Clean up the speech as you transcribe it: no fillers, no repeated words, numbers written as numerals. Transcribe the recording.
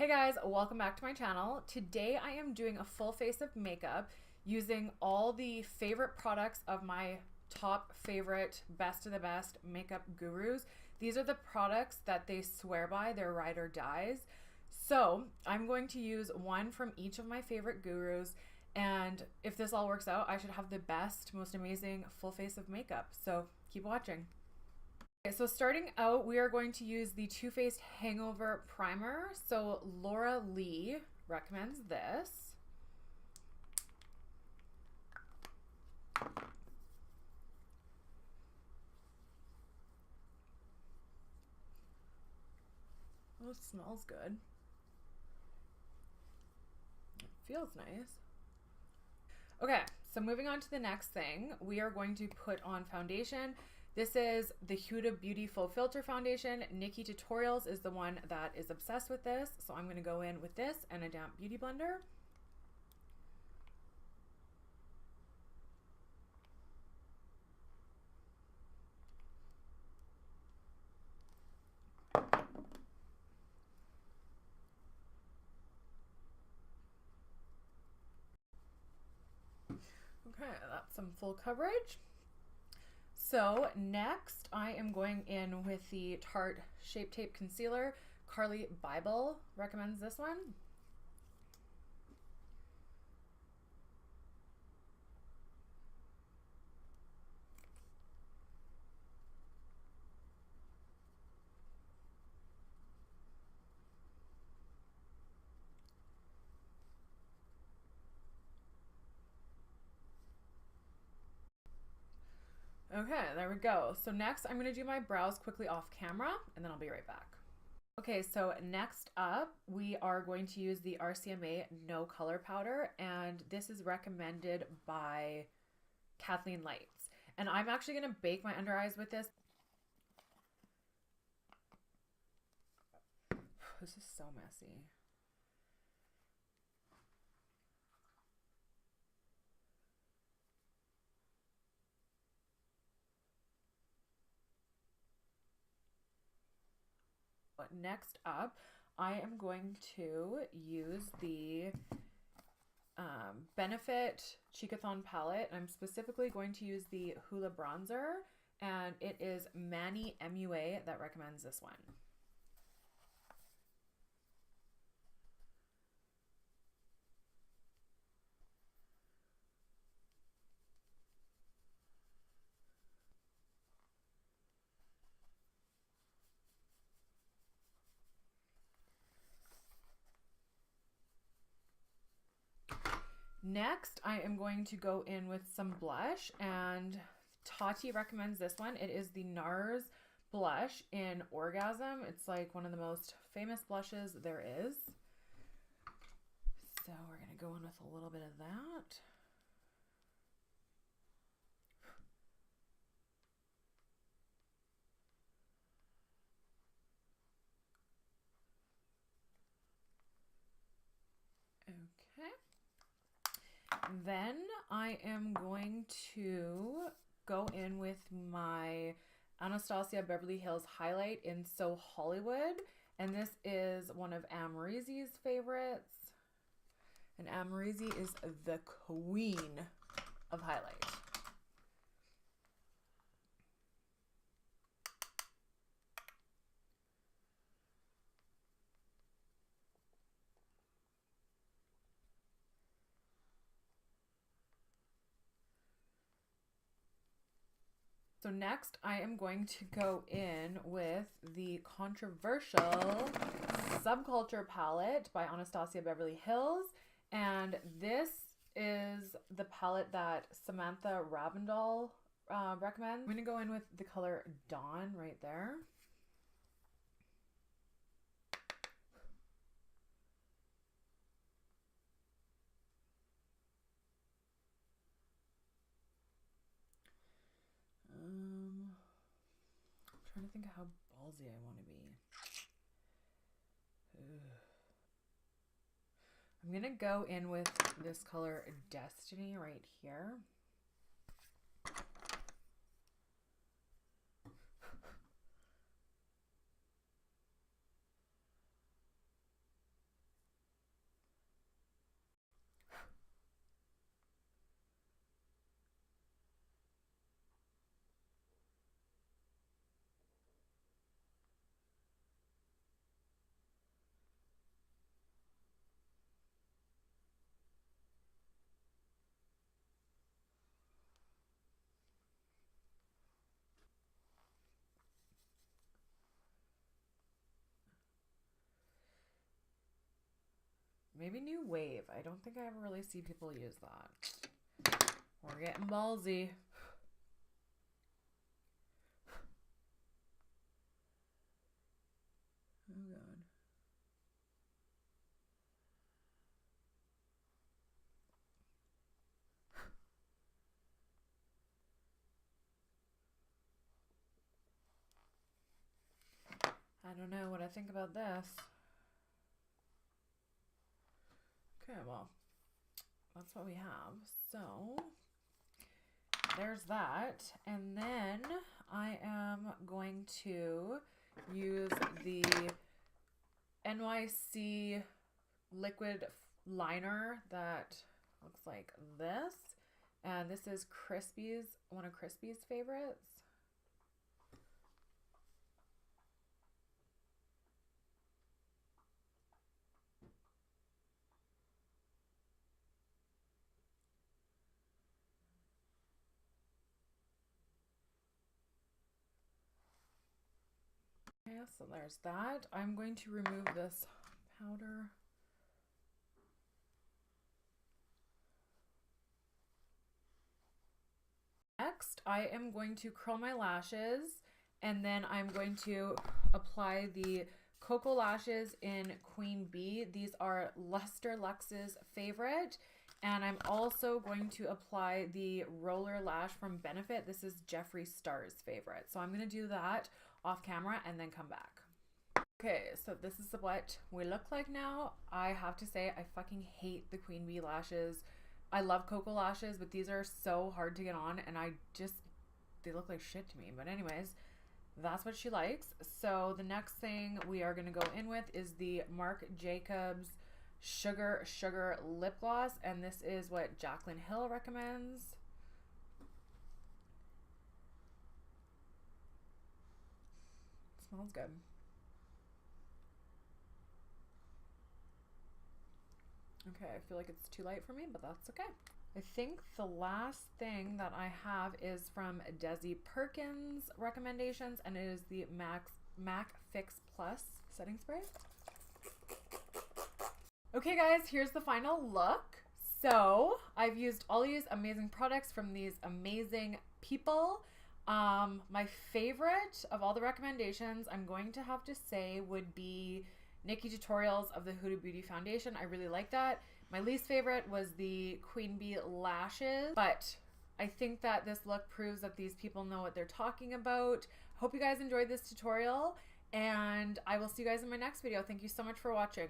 Hey guys, welcome back to my channel. Today I am doing a full face of makeup using all the favorite products of my top favorite, best of the best makeup gurus. These are the products that they swear by, their ride or dies. So I'm going to use one from each of my favorite gurus, and if this all works out, I should have the best, most amazing full face of makeup. So keep watching. Okay, so starting out, we are going to use the Too Faced Hangover Primer. So LauraLee recommends this. Oh, it smells good. It feels nice. Okay, so moving on to the next thing, we are going to put on foundation. This is the Huda Beauty Full Filter Foundation. NikkiTutorials is the one that is obsessed with this. So I'm going to go in with this and a damp beauty blender. Okay, that's some full coverage. So next I am going in with the Tarte Shape Tape Concealer. Carli Bybel recommends this one. Okay, there we go. So next I'm gonna do my brows quickly off camera and then I'll be right back. Okay, so next up we are going to use the RCMA No Color Powder, and this is recommended by Kathleen Lights. And I'm actually gonna bake my under eyes with this. This is so messy. Next up, I am going to use the Benefit Cheekathon palette. I'm specifically going to use the Hula bronzer, and it is Manny MUA that recommends this one. Next, I am going to go in with some blush, and Tati recommends this one. It is the NARS blush in Orgasm. It's like one of the most famous blushes there is. So we're going to go in with a little bit of that. Okay. Then I am going to go in with my Anastasia Beverly Hills highlight in So Hollywood, and this is one of Amrezy's favorites, and Amrezy is the queen of highlight. So next I am going to go in with the controversial Subculture palette by Anastasia Beverly Hills, and this is the palette that Samantha Ravandahl recommends. I'm going to go in with the color Dawn right there. I'm trying to think of how ballsy I want to be. Ugh. I'm gonna go in with this color Destiny right here. Maybe new wave. I don't think I ever really see people use that. We're getting ballsy. Oh God. I don't know what I think about this. Okay, well, that's what we have. So there's that. And then I am going to use the NYC liquid liner that looks like this. And this is Chrisspy's, one of Chrisspy's favorites. Yeah, so there's that. I'm going to remove this powder. Next, I am going to curl my lashes, and then I'm going to apply the KoKo lashes in Queen Bee. These are Lusterlux's favorite. And I'm also going to apply the roller lash from Benefit. This is Jeffree Star's favorite. So I'm going to do that off camera and then come back. Okay, so this is what we look like now. I have to say, I fucking hate the Queen Bee lashes. I love KoKo lashes, but these are so hard to get on, and they look like shit to me. But anyways, that's what she likes. So the next thing we are going to go in with is the Marc Jacobs Sugar lip gloss, and this is what Jaclyn Hill recommends. It smells good. Okay, I feel like it's too light for me, but that's okay. I think the last thing that I have is from Desi Perkins recommendations, and it is the MAC Fix Plus setting spray. Okay guys, here's the final look. So I've used all these amazing products from these amazing people. My favorite of all the recommendations, I'm going to have to say, would be NikkiTutorials of the Huda Beauty Foundation. I really like that. My least favorite was the Queen Bee lashes, but I think that this look proves that these people know what they're talking about. Hope you guys enjoyed this tutorial, and I will see you guys in my next video. Thank you so much for watching.